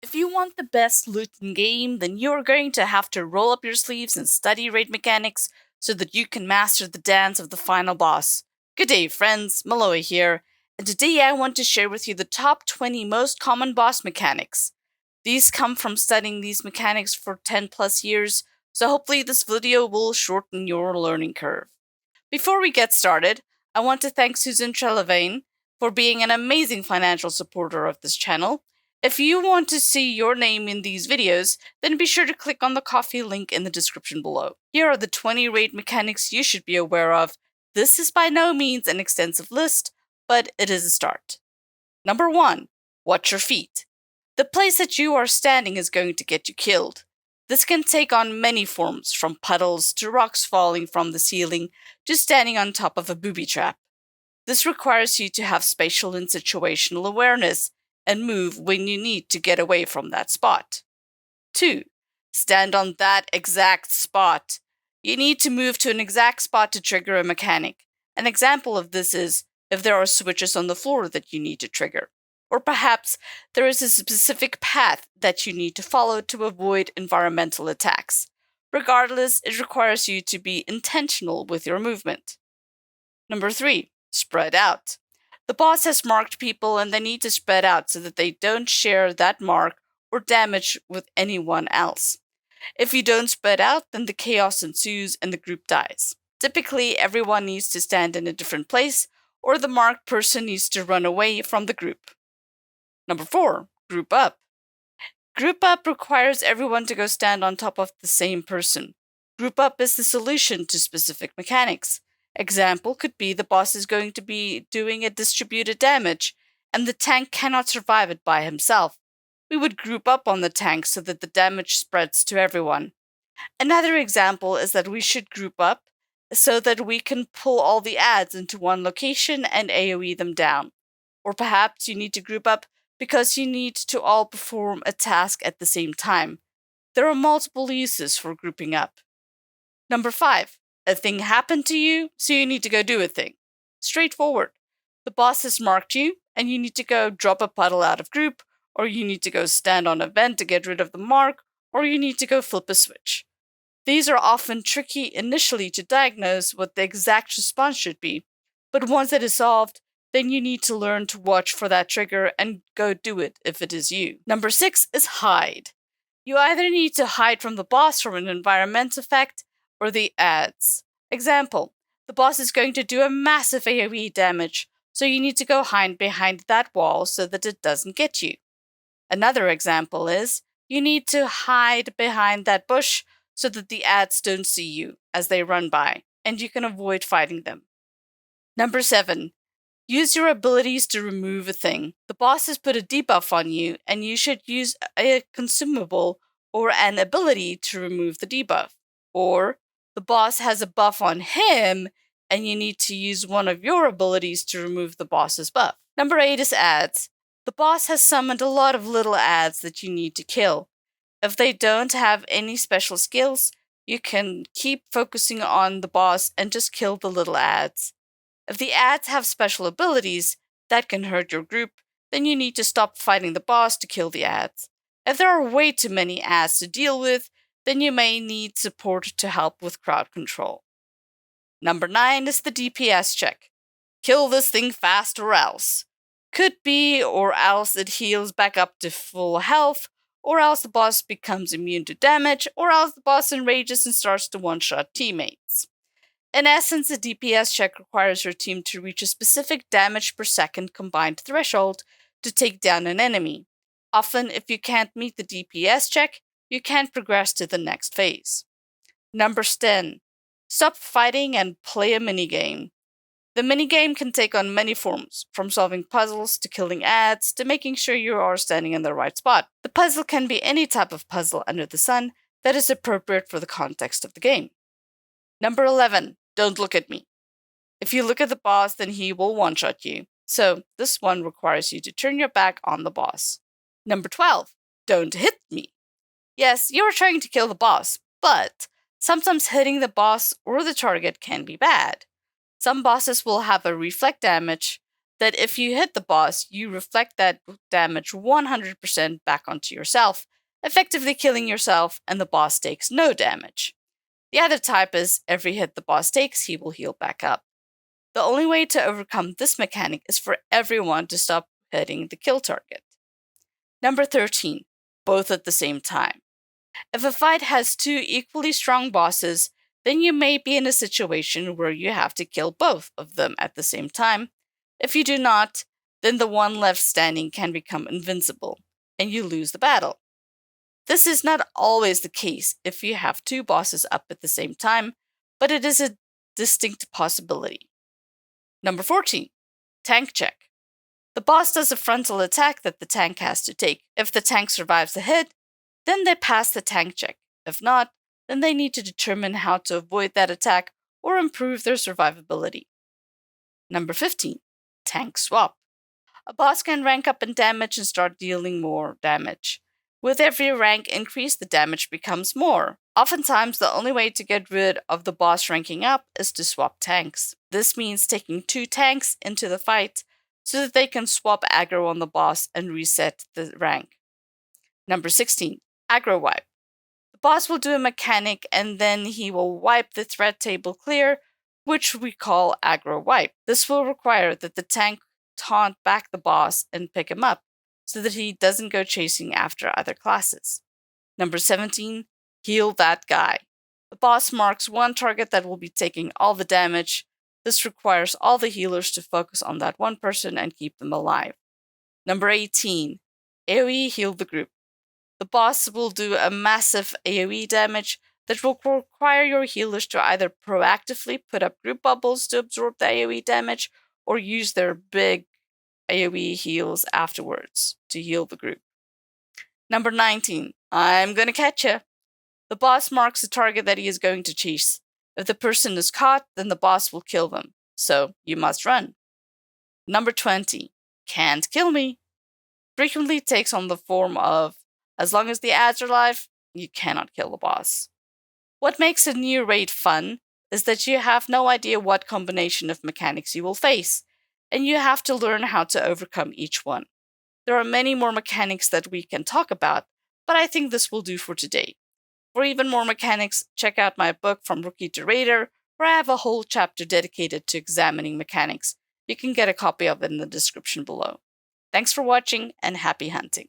If you want the best loot in game, then you're going to have to roll up your sleeves and study raid mechanics so that you can master the dance of the final boss. Good day, friends, Maloa here, and today I want to share with you the top 20 most common boss mechanics. These come from studying these mechanics for 10 plus years, so hopefully this video will shorten your learning curve. Before we get started, I want to thank Susan Trelevane for being an amazing financial supporter of this channel. If you want to see your name in these videos, then be sure to click on the Ko-fi link in the description below. Here are the 20 raid mechanics you should be aware of. This is by no means an extensive list, but it is a start. Number 1. Watch your feet. The place that you are standing is going to get you killed. This can take on many forms, from puddles to rocks falling from the ceiling to standing on top of a booby trap. This requires you to have spatial and situational awareness and move when you need to get away from that spot. 2. Stand on that exact spot. You need to move to an exact spot to trigger a mechanic. An example of this is if there are switches on the floor that you need to trigger. Or perhaps there is a specific path that you need to follow to avoid environmental attacks. Regardless, it requires you to be intentional with your movement. Number 3. Spread out. The boss has marked people and they need to spread out so that they don't share that mark or damage with anyone else. If you don't spread out, then the chaos ensues and the group dies. Typically, everyone needs to stand in a different place, or the marked person needs to run away from the group. Number 4. Group up. Group up requires everyone to go stand on top of the same person. Group up is the solution to specific mechanics. Example could be the boss is going to be doing a distributed damage, and the tank cannot survive it by himself. We would group up on the tank so that the damage spreads to everyone. Another example is that we should group up so that we can pull all the adds into one location and AoE them down. Or perhaps you need to group up because you need to all perform a task at the same time. There are multiple uses for grouping up. Number 5. A thing happened to you, so you need to go do a thing. Straightforward. The boss has marked you, and you need to go drop a puddle out of group, or you need to go stand on a vent to get rid of the mark, or you need to go flip a switch. These are often tricky initially to diagnose what the exact response should be, but once it is solved, then you need to learn to watch for that trigger and go do it if it is you. Number 6 is hide. You either need to hide from the boss from an environment effect or the adds. Example, the boss is going to do a massive AoE damage, so you need to go hide behind that wall so that it doesn't get you. Another example is, you need to hide behind that bush so that the adds don't see you as they run by, and you can avoid fighting them. Number 7. Use your abilities to remove a thing. The boss has put a debuff on you, and you should use a consumable or an ability to remove the debuff. Or the boss has a buff on him, and you need to use one of your abilities to remove the boss's buff. Number 8 is adds. The boss has summoned a lot of little adds that you need to kill. If they don't have any special skills, you can keep focusing on the boss and just kill the little adds. If the adds have special abilities that can hurt your group, then you need to stop fighting the boss to kill the adds. If there are way too many adds to deal with, then you may need support to help with crowd control. Number 9 is the DPS check. Kill this thing fast or else. Could be or else it heals back up to full health, or else the boss becomes immune to damage, or else the boss enrages and starts to one-shot teammates. In essence, a DPS check requires your team to reach a specific damage per second combined threshold to take down an enemy. Often, if you can't meet the DPS check, you can't progress to the next phase. Number 10. Stop fighting and play a minigame. The minigame can take on many forms, from solving puzzles to killing adds to making sure you are standing in the right spot. The puzzle can be any type of puzzle under the sun that is appropriate for the context of the game. Number 11. Don't look at me. If you look at the boss, then he will one-shot you. So this one requires you to turn your back on the boss. Number 12. Don't hit me. Yes, you are trying to kill the boss, but sometimes hitting the boss or the target can be bad. Some bosses will have a reflect damage that if you hit the boss, you reflect that damage 100% back onto yourself, effectively killing yourself, and the boss takes no damage. The other type is every hit the boss takes, he will heal back up. The only way to overcome this mechanic is for everyone to stop hitting the kill target. Number 13, both at the same time. If a fight has two equally strong bosses, then you may be in a situation where you have to kill both of them at the same time. If you do not, then the one left standing can become invincible, and you lose the battle. This is not always the case if you have two bosses up at the same time, but it is a distinct possibility. Number 14, Tank Check. The boss does a frontal attack that the tank has to take. If the tank survives the hit, then they pass the tank check. If not, then they need to determine how to avoid that attack or improve their survivability. Number 15, Tank Swap. A boss can rank up in damage and start dealing more damage. With every rank increase, the damage becomes more. Oftentimes, the only way to get rid of the boss ranking up is to swap tanks. This means taking two tanks into the fight so that they can swap aggro on the boss and reset the rank. Number 16, Aggro Wipe. The boss will do a mechanic and then he will wipe the threat table clear, which we call Aggro Wipe. This will require that the tank taunt back the boss and pick him up so that he doesn't go chasing after other classes. Number 17, Heal That Guy. The boss marks one target that will be taking all the damage. This requires all the healers to focus on that one person and keep them alive. Number 18, AOE Heal the Group. The boss will do a massive AOE damage that will require your healers to either proactively put up group bubbles to absorb the AOE damage or use their big AOE heals afterwards to heal the group. Number 19, I'm gonna catch ya. The boss marks the target that he is going to chase. If the person is caught, then the boss will kill them, so you must run. Number 20, Cant Kill Me. Frequently takes on the form of, as long as the ads are alive, you cannot kill the boss. What makes a new raid fun is that you have no idea what combination of mechanics you will face, and you have to learn how to overcome each one. There are many more mechanics that we can talk about, but I think this will do for today. For even more mechanics, check out my book From Rookie to Raider, where I have a whole chapter dedicated to examining mechanics. You can get a copy of it in the description below. Thanks for watching and happy hunting.